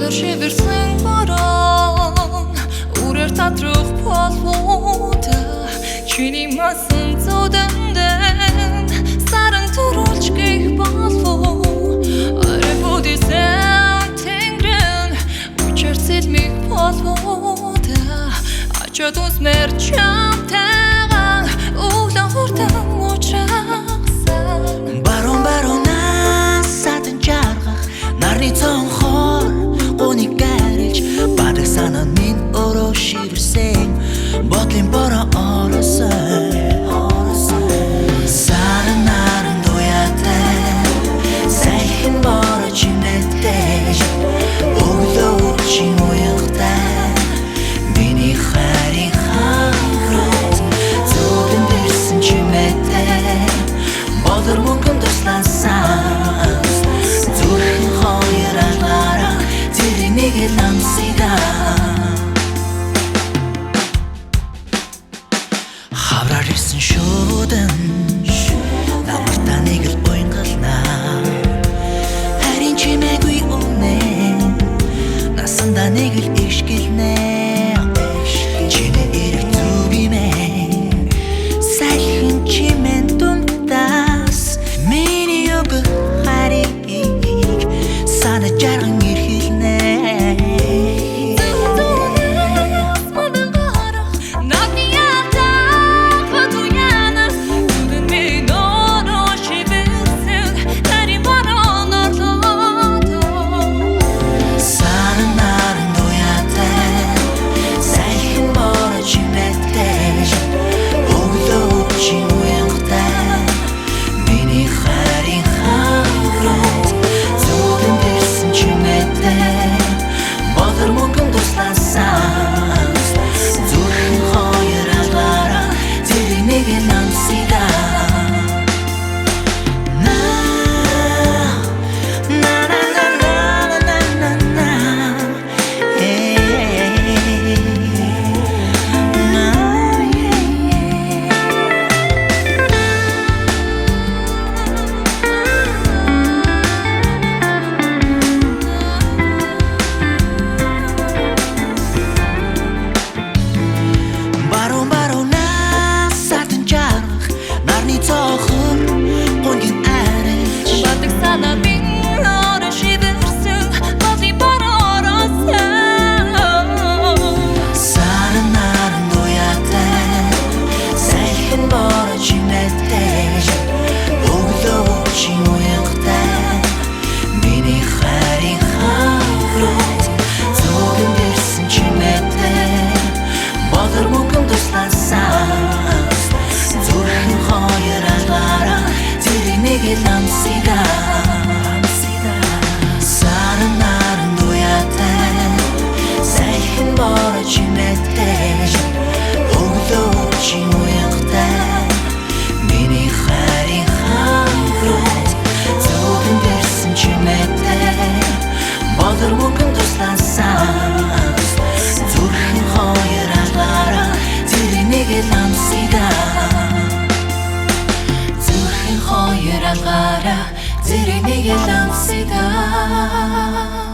Шивэрсэн борон үрээр татрах болвода чиний масан зүүдэндэн саран төрүүлж гих болвоо арай бүдисэн тэнгэрэн үчээр сэлмих болвода ачаад усмэр чамтайгаа өглөө хүртэн учрахсан баронаас садан жаргах нарны цонхоор гуник гэрэлж бадаг санаа минь өөрөө шивэрсэн бодлын бороо орсон саран наран дуяатай сайхан бороо чимээтэй өглөө чим уягтай миний хайрын хаврууд зүудэн дэрсэн чимээтэй бодор мөнгөн тусласан зүрхэн хоёр алгаараа тэрнийг л амсидаа хавраар ирсэн шуудан намартаа нэг л буянгалнаа харин чимээгүй өмнө насандаа нэг л ишгэлнэ чиний ирэх зүг имэ сайхан чимэн думтаас миний өгөх харийг санаа жарган ирхэлнэ Зүрхэн хоёр алгаараа зэрэг нэг л амсидаа